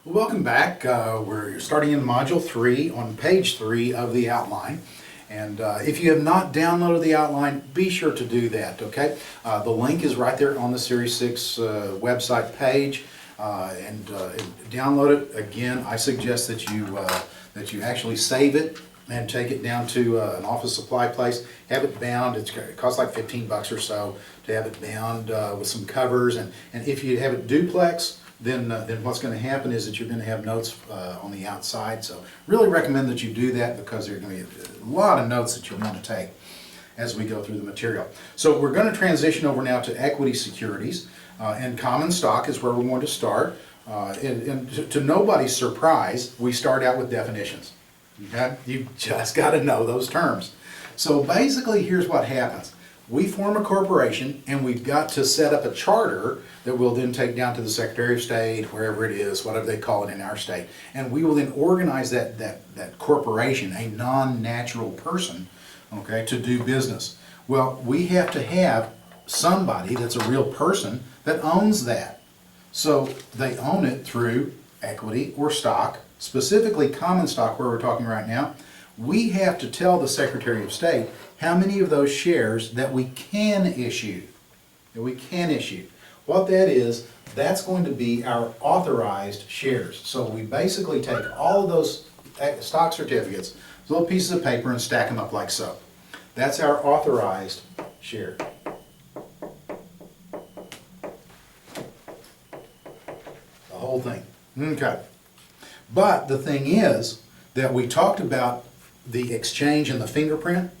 Welcome back. We're starting in Module 3 on page 3 of the outline. And if you have not downloaded the outline, be sure to do that, okay? The link is right there on the Series 6 website page. Download it. Again, I suggest that you actually save it and take it down to an office supply place. Have it bound. It costs like $15 or so to have it bound with some covers. And if you have it duplex, then what's going to happen is that you're going to have notes on the outside. So really recommend that you do that because there are going to be a lot of notes that you'll want to take as we go through the material. So we're going to transition over now to equity securities, and common stock is where we're going to start. And to nobody's surprise, we start out with definitions. Okay? You've just got to know those terms. So basically, here's what happens. We form a corporation and we've got to set up a charter that we'll then take down to the Secretary of State, wherever it is, whatever they call it in our state. And we will then organize that corporation, a non-natural person, okay, to do business. Well, we have to have somebody that's a real person that owns that. So they own it through equity or stock, specifically common stock where we're talking right now. We have to tell the Secretary of State how many of those shares that we can issue. What that is, that's going to be our authorized shares. So we basically take all of those stock certificates, little pieces of paper, and stack them up like so. That's our authorized share. The whole thing. Okay. But the thing is that we talked about the exchange and the fingerprint.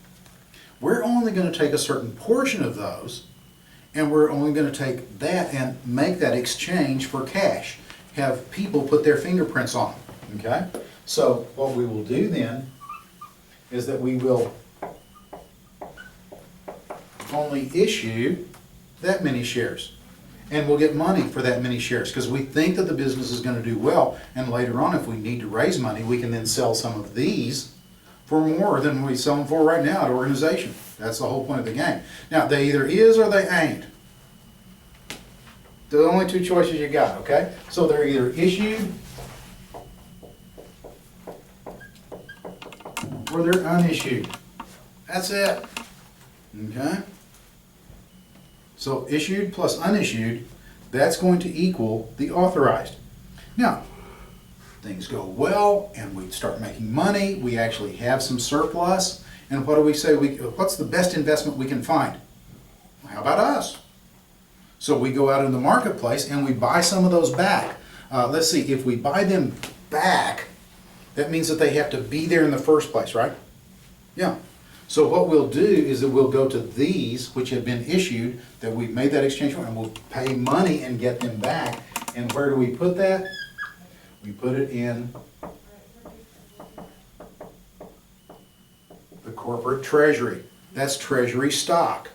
We're only going to take a certain portion of those, and we're only going to take that and make that exchange for cash. Have people put their fingerprints on them, okay? So what we will do then is that we will only issue that many shares. And we'll get money for that many shares because we think that the business is going to do well, and later on if we need to raise money, we can then sell some of these for more than we sell them for right now at organization. That's the whole point of the game. Now, they either is or they ain't. The only two choices you got, okay? So they're either issued or they're unissued. That's it. Okay? So issued plus unissued, that's going to equal the authorized. Now, things go well and we start making money, we actually have some surplus, and what do we say? What's the best investment we can find? How about us? So we go out in the marketplace and we buy some of those back. Let's see, if we buy them back, that means that they have to be there in the first place, right? Yeah. So what we'll do is that we'll go to these which have been issued, that we've made that exchange for, and we'll pay money and get them back. And where do we put that? We put it in the corporate treasury. That's treasury stock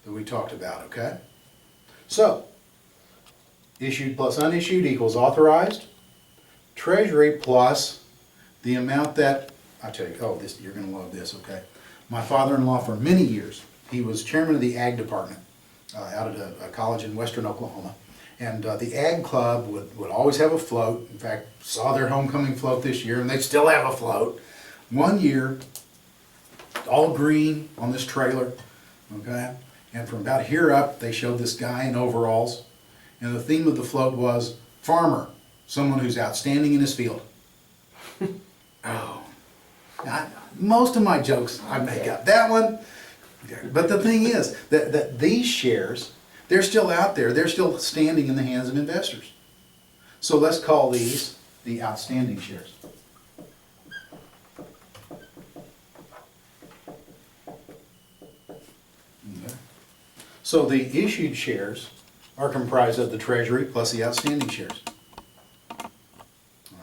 that we talked about, okay? So, issued plus unissued equals authorized. Treasury plus the amount that, I tell you, oh, this, you're going to love this, okay? My father-in-law for many years, he was chairman of the ag department out at a college in western Oklahoma. And the ag club would always have a float. In fact, saw their homecoming float this year, and they still have a float. One year, all green on this trailer, okay? And from about here up, they showed this guy in overalls. And the theme of the float was farmer, someone who's outstanding in his field. Oh, most of my jokes I make up. That one, but the thing is that these shares, they're still out there. They're still standing in the hands of investors. So let's call these the outstanding shares. Okay. So the issued shares are comprised of the treasury plus the outstanding shares. All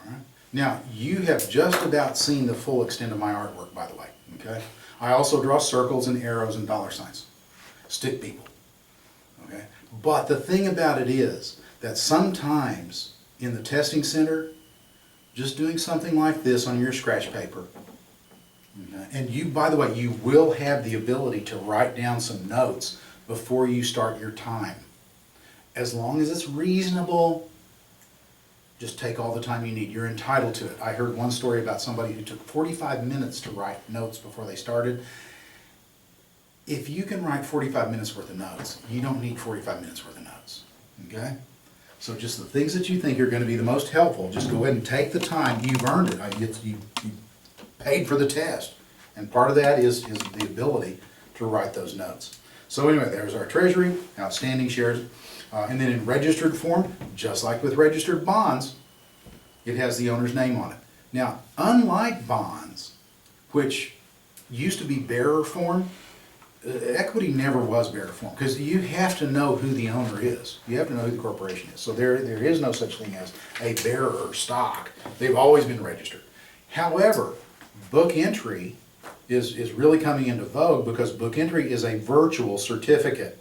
right. Now, you have just about seen the full extent of my artwork, by the way. Okay. I also draw circles and arrows and dollar signs. Stick people. Okay. But the thing about it is that sometimes in the testing center, just doing something like this on your scratch paper, okay, and you, by the way, you will have the ability to write down some notes before you start your time. As long as it's reasonable, Just take all the time you need. You're entitled to it. I heard one story about somebody who took 45 minutes to write notes before they started. If you can write 45 minutes worth of notes, you don't need 45 minutes worth of notes, okay? So just the things that you think are going to be the most helpful, just go ahead and take the time. You've earned it. You paid for the test. And part of that is the ability to write those notes. So anyway, there's our treasury, outstanding shares. And then in registered form, just like with registered bonds, it has the owner's name on it. Now, unlike bonds, which used to be bearer form, equity never was bearer form, because you have to know who the owner is. You have to know who the corporation is. So there is no such thing as a bearer stock. They've always been registered. However, book entry is really coming into vogue because book entry is a virtual certificate.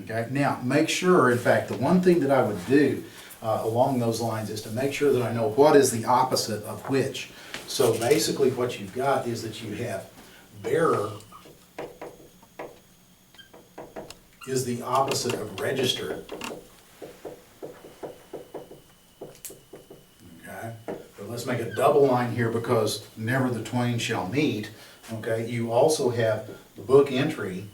Okay. Now, make sure, in fact, the one thing that I would do along those lines is to make sure that I know what is the opposite of which. So basically what you've got is that you have bearer is the opposite of registered. Okay, but let's make a double line here because never the twain shall meet. Okay, you also have the book entry,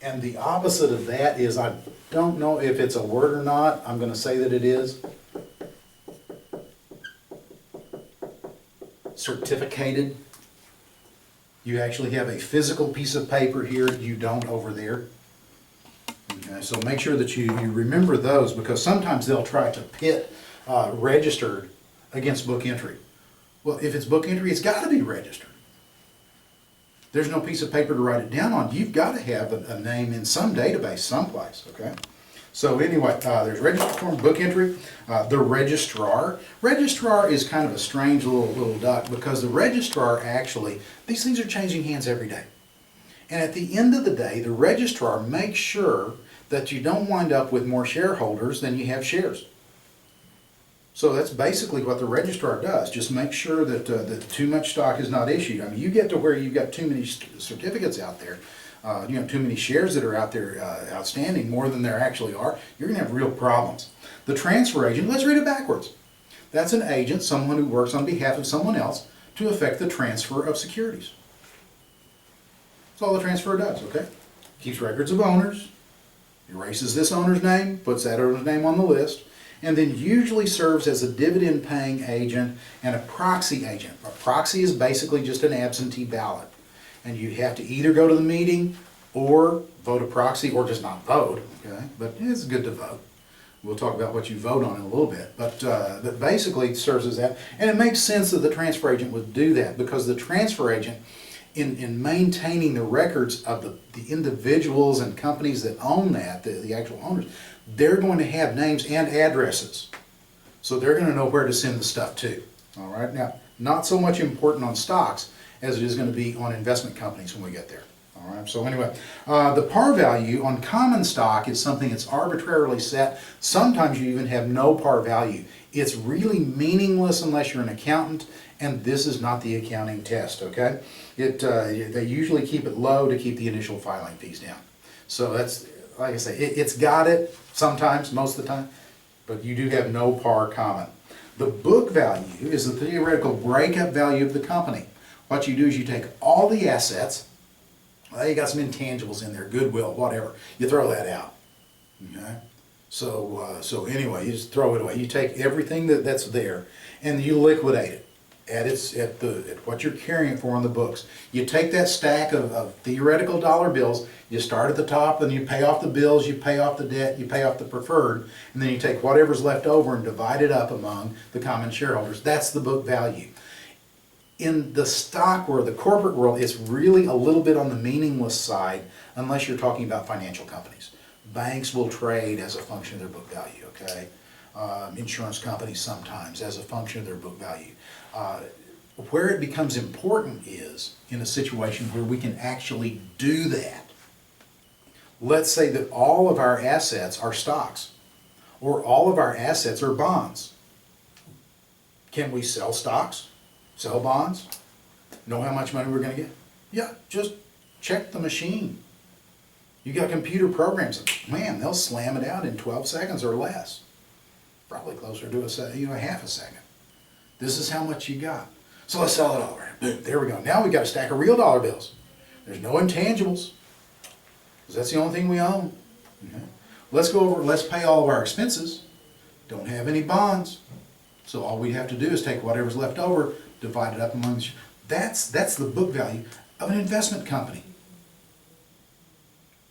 and the opposite of that is, I don't know if it's a word or not, I'm going to say that it is, certificated. You actually have a physical piece of paper here, you don't over there. Okay, so make sure that you remember those, because sometimes they'll try to pit registered against book entry. Well, if it's book entry, it's got to be registered. There's no piece of paper to write it down on. You've got to have a name in some database someplace, okay? So anyway, there's registered form, book entry, the registrar. Registrar is kind of a strange little duck because the registrar actually, these things are changing hands every day. And at the end of the day, the registrar makes sure that you don't wind up with more shareholders than you have shares. So that's basically what the registrar does. Just make sure that too much stock is not issued. I mean, you get to where you've got too many certificates out there, too many shares that are out there outstanding, more than there actually are, you're going to have real problems. The transfer agent, let's read it backwards. That's an agent, someone who works on behalf of someone else to effect the transfer of securities. That's all the transfer does, okay? Keeps records of owners, erases this owner's name, puts that owner's name on the list, and then usually serves as a dividend-paying agent and a proxy agent. A proxy is basically just an absentee ballot. And you have to either go to the meeting or vote a proxy or just not vote, okay? But it's good to vote. We'll talk about what you vote on in a little bit. But basically it serves as that. And it makes sense that the transfer agent would do that because the transfer agent, in maintaining the records of the individuals and companies that own that, the actual owners, they're going to have names and addresses. So they're going to know where to send the stuff to. All right? Now, not so much important on stocks as it is going to be on investment companies when we get there. All right, so anyway, the par value on common stock is something that's arbitrarily set. Sometimes you even have no par value. It's really meaningless unless you're an accountant, and this is not the accounting test, okay? They usually keep it low to keep the initial filing fees down. So that's, like I say, it's got it sometimes, most of the time, but you do have no par common. The book value is the theoretical breakup value of the company. What you do is you take all the assets, well, you got some intangibles in there, goodwill, whatever, you throw that out, okay? So anyway, you just throw it away. You take everything that's there and you liquidate it at what you're carrying it for on the books. You take that stack of theoretical dollar bills, you start at the top, and you pay off the bills, you pay off the debt, you pay off the preferred, and then you take whatever's left over and divide it up among the common shareholders. That's the book value. In the stock or the corporate world, it's really a little bit on the meaningless side unless you're talking about financial companies. Banks will trade as a function of their book value, okay? Insurance companies sometimes as a function of their book value. Where it becomes important is in a situation where we can actually do that. Let's say that all of our assets are stocks or all of our assets are bonds. Can we sell stocks? Sell bonds? Know how much money we're going to get? Yeah, just check the machine. You got computer programs, man, they'll slam it out in 12 seconds or less. Probably closer to a half a second. This is how much you got. So let's sell it all. Boom, there we go. Now we got a stack of real dollar bills. There's no intangibles, because that's the only thing we own. Okay. Let's pay all of our expenses. Don't have any bonds. So all we have to do is take whatever's left over, divide it up among the... That's the book value of an investment company.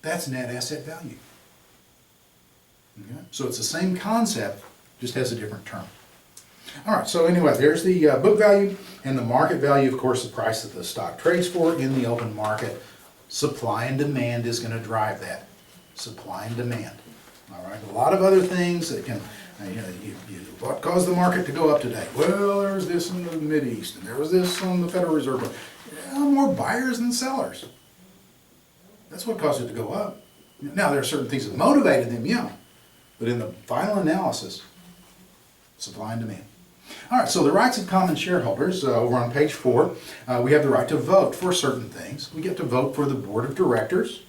That's net asset value. Okay. So it's the same concept, just has a different term. All right, so anyway, there's the book value, and the market value, of course, the price that the stock trades for in the open market. Supply and demand is going to drive that. Supply and demand. All right, a lot of other things that can, what caused the market to go up today? Well, there's this in the Mideast, and there was this on the Federal Reserve. More buyers than sellers. That's what caused it to go up. Now, there are certain things that motivated them, yeah, but in the final analysis, supply and demand. All right, so the rights of common shareholders, over on page 4, we have the right to vote for certain things. We get to vote for the board of directors.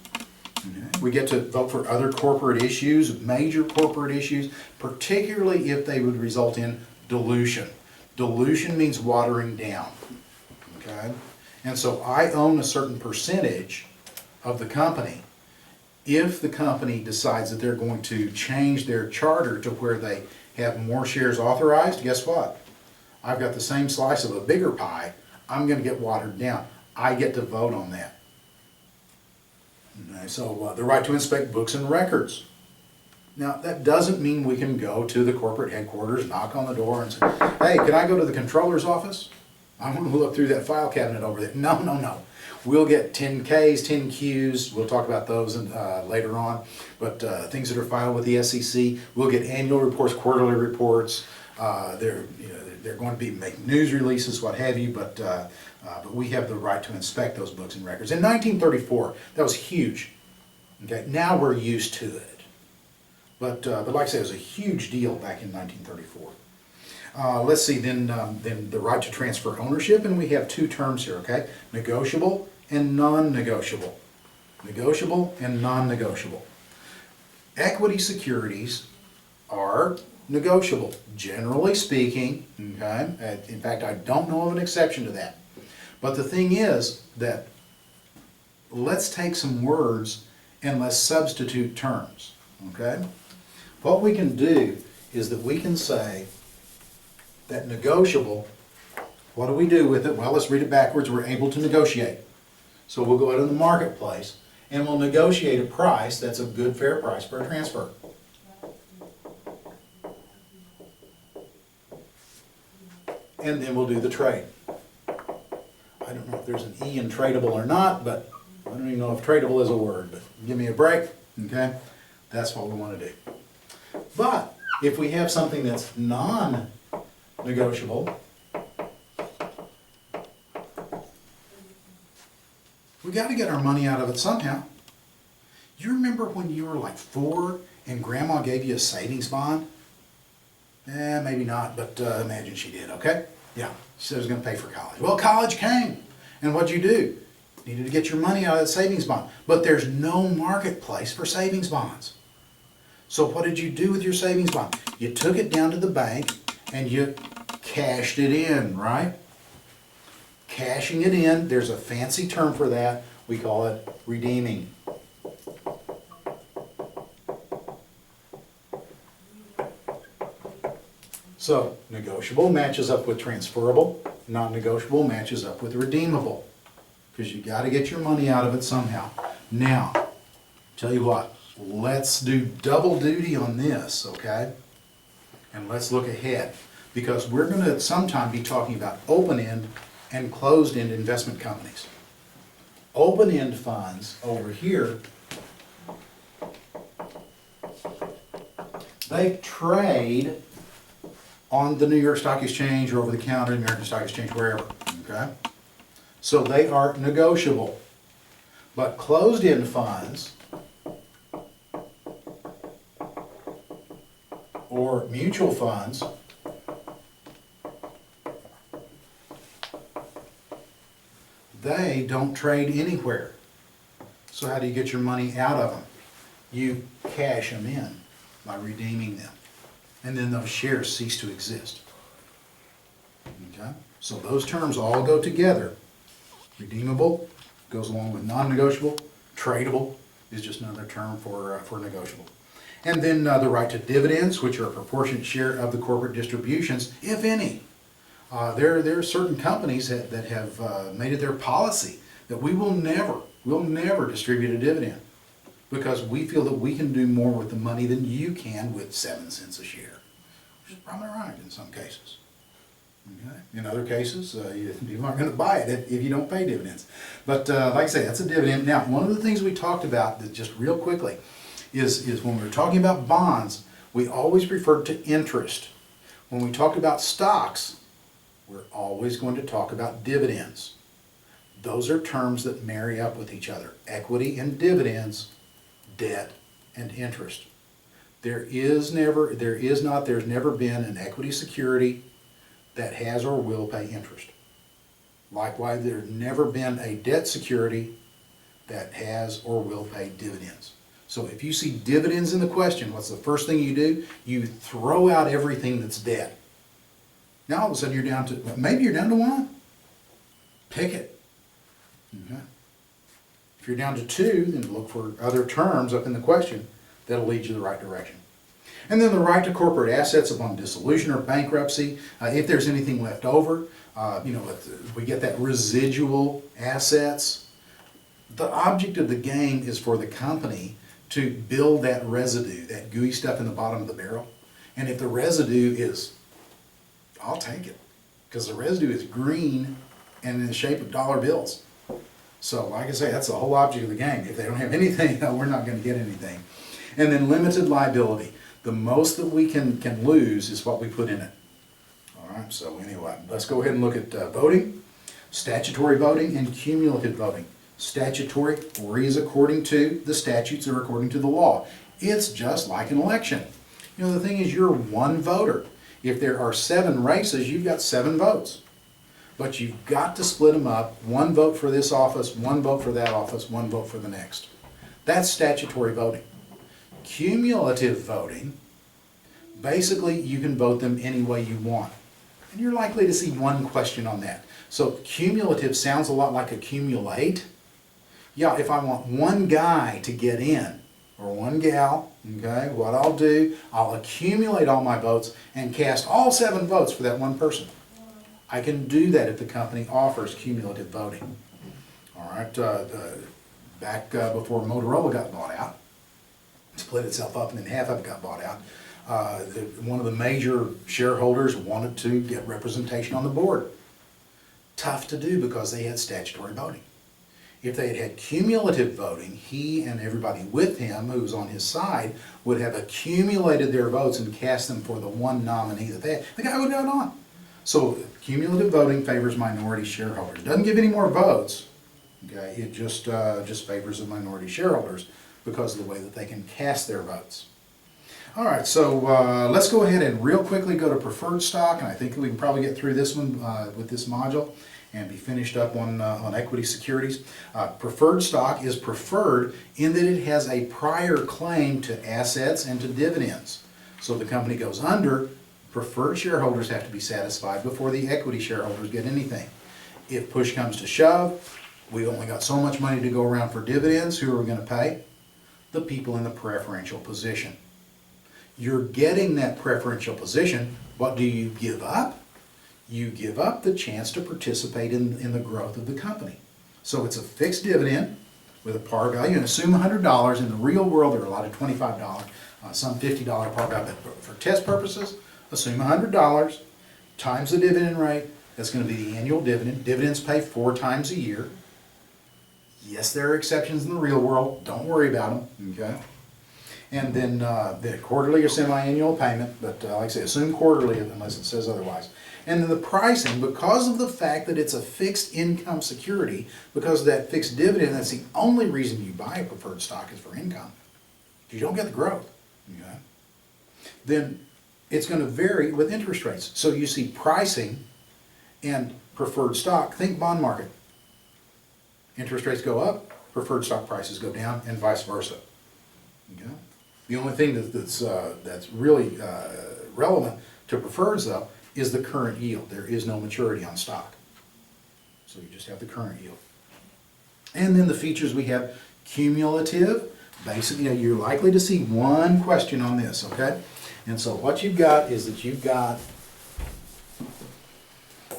Okay. We get to vote for other corporate issues, major corporate issues, particularly if they would result in dilution. Dilution means watering down. Okay? And so I own a certain percentage of the company. If the company decides that they're going to change their charter to where they have more shares authorized, guess what? I've got the same slice of a bigger pie. I'm going to get watered down. I get to vote on that. Okay, so the right to inspect books and records. Now, that doesn't mean we can go to the corporate headquarters, knock on the door and say, hey, can I go to the controller's office? I want to look through that file cabinet over there. No, no, no. We'll get 10Ks, 10Qs. We'll talk about those later on. But things that are filed with the SEC, we'll get annual reports, quarterly reports. They're going to be make news releases, what have you. But we have the right to inspect those books and records. In 1934, that was huge. Okay, now we're used to it. But like I said, it was a huge deal back in 1934. Let's see, then the right to transfer ownership, and we have two terms here, okay? Negotiable and non-negotiable. Negotiable and non-negotiable. Equity securities are negotiable, generally speaking, okay? In fact, I don't know of an exception to that. But the thing is that let's take some words and let's substitute terms, okay? What we can do is that we can say that negotiable, what do we do with it? Well, let's read it backwards. We're able to negotiate. So we'll go out in the marketplace and we'll negotiate a price that's a good, fair price for a transfer. And then we'll do the trade. I don't know if there's an E in tradable or not, but I don't even know if tradable is a word, but give me a break, okay? That's what we want to do. But if we have something that's non-negotiable, we got to get our money out of it somehow. You remember when you were like 4 and Grandma gave you a savings bond? Maybe not, but imagine she did, okay? Yeah, she said it was going to pay for college. Well, college came, and what'd you do? You needed to get your money out of that savings bond. But there's no marketplace for savings bonds. So what did you do with your savings bond? You took it down to the bank and you cashed it in, right? Cashing it in, there's a fancy term for that. We call it redeeming. So negotiable matches up with transferable. Non-negotiable matches up with redeemable. Because you got to get your money out of it somehow. Now, tell you what. Let's do double duty on this, okay? And let's look ahead, because we're going to sometime be talking about open-end and closed-end investment companies. Open-end funds over here, they trade on the New York Stock Exchange or over the counter, American Stock Exchange, wherever, okay? So they are negotiable. But closed-end funds or mutual funds they don't trade anywhere. So how do you get your money out of them? You cash them in by redeeming them. And then those shares cease to exist. Okay? So those terms all go together. Redeemable goes along with non-negotiable. Tradable is just another term for negotiable. And then the right to dividends, which are a proportionate share of the corporate distributions, if any. There are certain companies that have made it their policy that we'll never distribute a dividend because we feel that we can do more with the money than you can with 7 cents a share, which is probably right in some cases. Okay. In other cases, people aren't going to buy it if you don't pay dividends. But like I say, that's a dividend. Now, one of the things we talked about, that just real quickly, is when we were talking about bonds, we always referred to interest. When we talked about stocks, we're always going to talk about dividends. Those are terms that marry up with each other. Equity and dividends, debt and interest. There's never been an equity security that has or will pay interest. Likewise, there's never been a debt security that has or will pay dividends. So if you see dividends in the question, what's the first thing you do? You throw out everything that's debt. Now all of a sudden maybe you're down to 1. Pick it. Okay. If you're down to 2, then look for other terms up in the question that'll lead you the right direction. And then the right to corporate assets upon dissolution or bankruptcy. If there's anything left over, we get that residual assets. The object of the game is for the company to build that residue, that gooey stuff in the bottom of the barrel. And if the residue is, I'll take it, because the residue is green and in the shape of dollar bills. So like I say, that's the whole object of the game. If they don't have anything, we're not going to get anything. And then limited liability. The most that we can lose is what we put in it. All right, so anyway, let's go ahead and look at voting. Statutory voting and cumulative voting. Statutory reads according to the statutes or according to the law. It's just like an election. The thing is, you're one voter. If there are 7 races, you've got 7 votes. But you've got to split them up. 1 vote for this office, 1 vote for that office, 1 vote for the next. That's statutory voting. Cumulative voting, basically you can vote them any way you want. And you're likely to see 1 question on that. So cumulative sounds a lot like accumulate. Yeah, if I want 1 guy to get in, or 1 gal, okay, what I'll do, I'll accumulate all my votes and cast all 7 votes for that 1 person. I can do that if the company offers cumulative voting. All right, back before Motorola got bought out, split itself up and then half of it got bought out, one of the major shareholders wanted to get representation on the board. Tough to do because they had statutory voting. If they had had cumulative voting, he and everybody with him who was on his side would have accumulated their votes and cast them for the 1 nominee that they had. The guy would have gone on. So cumulative voting favors minority shareholders. It doesn't give any more votes. Okay, it just favors the minority shareholders because of the way that they can cast their votes. All right, so let's go ahead and real quickly go to preferred stock, and I think we can probably get through this one with this module and be finished up on equity securities. Preferred stock is preferred in that it has a prior claim to assets and to dividends. So if the company goes under, preferred shareholders have to be satisfied before the equity shareholders get anything. If push comes to shove, we've only got so much money to go around for dividends. Who are we going to pay? The people in the preferential position. You're getting that preferential position. What do you give up? You give up the chance to participate in the growth of the company. So it's a fixed dividend with a par value, and assume $100. In the real world, there are a lot of $25, some $50 par value. But for test purposes, assume $100 times the dividend rate. That's going to be the annual dividend. Dividends pay 4 times a year. Yes, there are exceptions in the real world. Don't worry about them. Okay. And then the quarterly or semi-annual payment, but like I say, assume quarterly unless it says otherwise. And then the pricing, because of the fact that it's a fixed income security, because of that fixed dividend, that's the only reason you buy a preferred stock is for income. You don't get the growth. Okay? Then it's going to vary with interest rates. So you see pricing and preferred stock. Think bond market. Interest rates go up, preferred stock prices go down and vice versa. Okay? The only thing that's really relevant to preferreds though is the current yield. There is no maturity on stock. So you just have the current yield. And then the features we have cumulative. Basically, you're likely to see one question on this, okay? And so what you've got is that you've got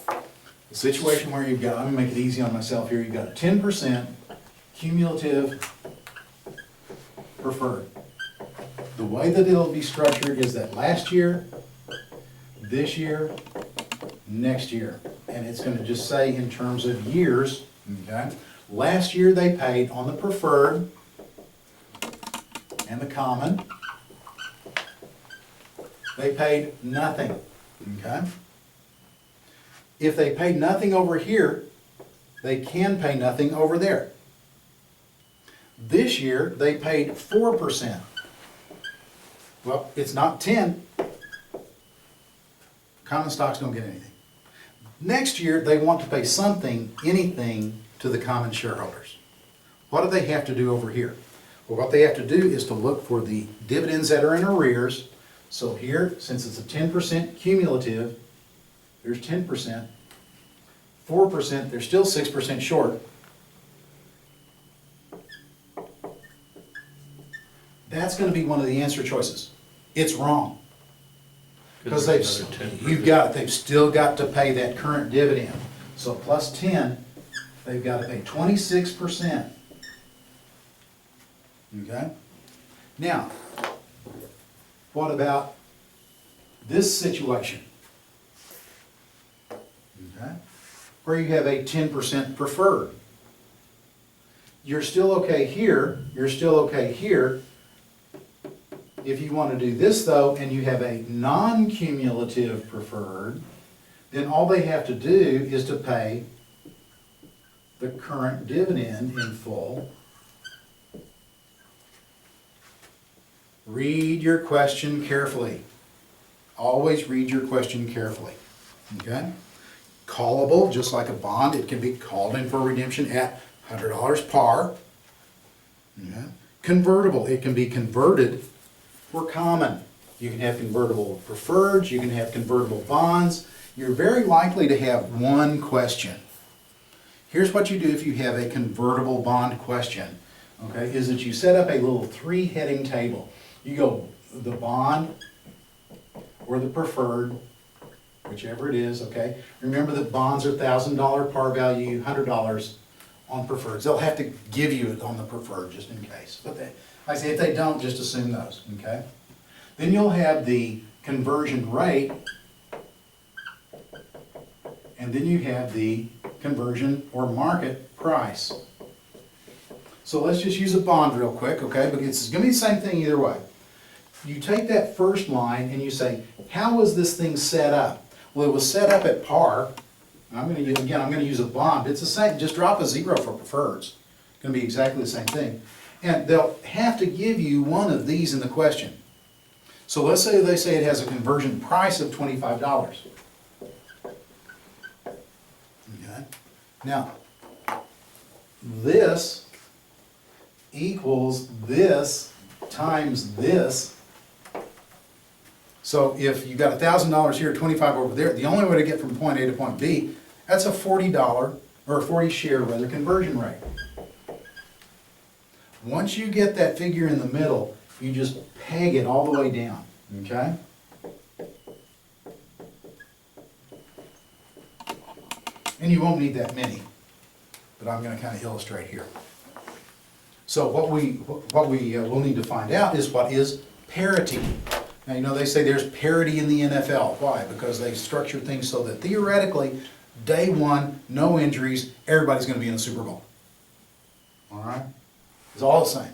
a situation where you've got, I'm gonna make it easy on myself here, you've got a 10% cumulative preferred. The way that it'll be structured is that last year, this year, next year. And it's gonna just say in terms of years, okay? Last year they paid on the preferred and the common, they paid nothing, okay? If they paid nothing over here, they can pay nothing over there. This year, they paid 4%. Well, it's not 10. Common stocks don't get anything. Next year, they want to pay something, anything, to the common shareholders. What do they have to do over here? Well, what they have to do is to look for the dividends that are in arrears. So here, since it's a 10% cumulative, there's 10%. 4%, they're still 6% short. That's going to be one of the answer choices. It's wrong. Because they've still got to pay that current dividend. So plus 10, they've got to pay 26%. Okay? Now, what about this situation? Okay? Where you have a 10% preferred. You're still okay here, you're still okay here. If you want to do this though, and you have a non-cumulative preferred, then all they have to do is to pay the current dividend in full. Read your question carefully. Always read your question carefully. Okay? Callable, just like a bond, it can be called in for redemption at $100 par. Okay? Convertible, it can be converted for common. You can have convertible preferreds, you can have convertible bonds. You're very likely to have one question. Here's what you do if you have a convertible bond question, okay, is that you set up a little three-heading table. You go the bond or the preferred, whichever it is, okay? Remember that bonds are $1,000 par value, $100 on preferreds. They'll have to give you it on the preferred just in case. But I say if they don't, just assume those, okay? Then you'll have the conversion rate, and then you have the conversion or market price. So let's just use a bond real quick, okay? Because it's going to be the same thing either way. You take that first line and you say, how was this thing set up? Well, it was set up at par. I'm going to use a bond. It's the same. Just drop a 0 for preferreds. It's going to be exactly the same thing. And they'll have to give you one of these in the question. So let's say they say it has a conversion price of $25. Okay. Now, this equals this times this. So if you got $1,000 here, 25 over there, the only way to get from point A to point B, that's a $40 or a 40 share rather conversion rate. Once you get that figure in the middle, you just peg it all the way down, okay? And you won't need that many, but I'm going to kind of illustrate here. So what we will need to find out is what is parity. Now, you know, they say there's parity in the NFL. Why? Because they structure things so that theoretically, day one, no injuries, everybody's going to be in the Super Bowl. All right? It's all the same.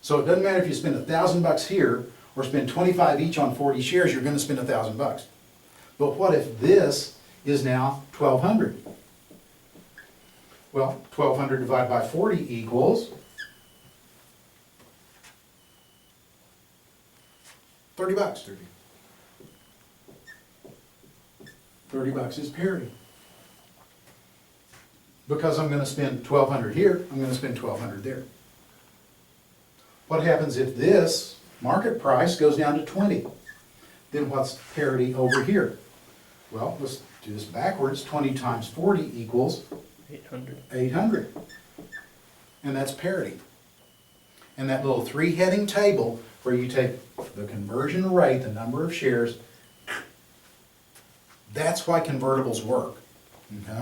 So it doesn't matter if you spend $1,000 here or spend 25 each on 40 shares, you're going to spend $1,000. But what if this is now 1,200? Well, 1,200 divided by 40 equals $30. $30 is parity. because I'm gonna spend 1,200 here, I'm gonna spend 1,200 there. What happens if this market price goes down to 20? Then what's parity over here? Well, let's do this backwards. 20 times 40 equals 800. 800. And that's parity. And that little three-heading table where you take the conversion rate, the number of shares, that's why convertibles work. Okay?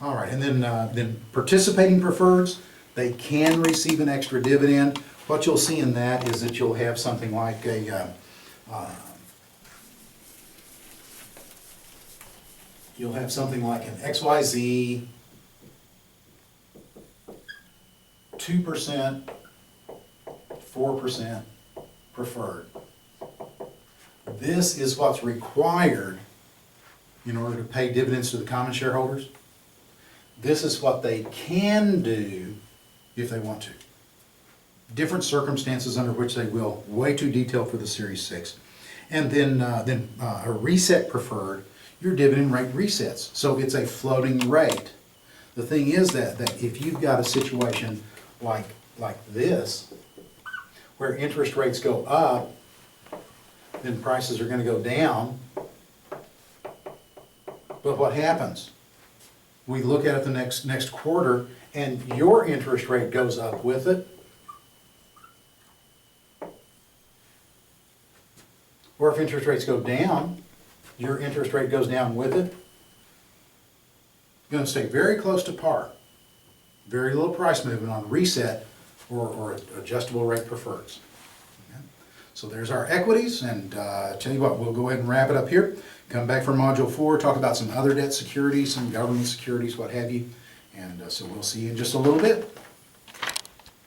All right, and then participating preferreds, they can receive an extra dividend. What you'll see in that is that you'll have something like you'll have something like an XYZ 2%, 4% preferred. This is what's required in order to pay dividends to the common shareholders. This is what they can do if they want to. Different circumstances under which they will. Way too detailed for the Series 6. And then a reset preferred, your dividend rate resets. So it's a floating rate. The thing is that if you've got a situation like this, where interest rates go up, then prices are going to go down. But what happens? We look at it the next quarter, and your interest rate goes up with it. Or if interest rates go down, your interest rate goes down with it. You're going to stay very close to par. Very little price movement on reset or adjustable rate preferreds. Okay. So there's our equities, and tell you what, we'll go ahead and wrap it up here. Come back for Module 4, talk about some other debt securities, some government securities, what have you. And so we'll see you in just a little bit.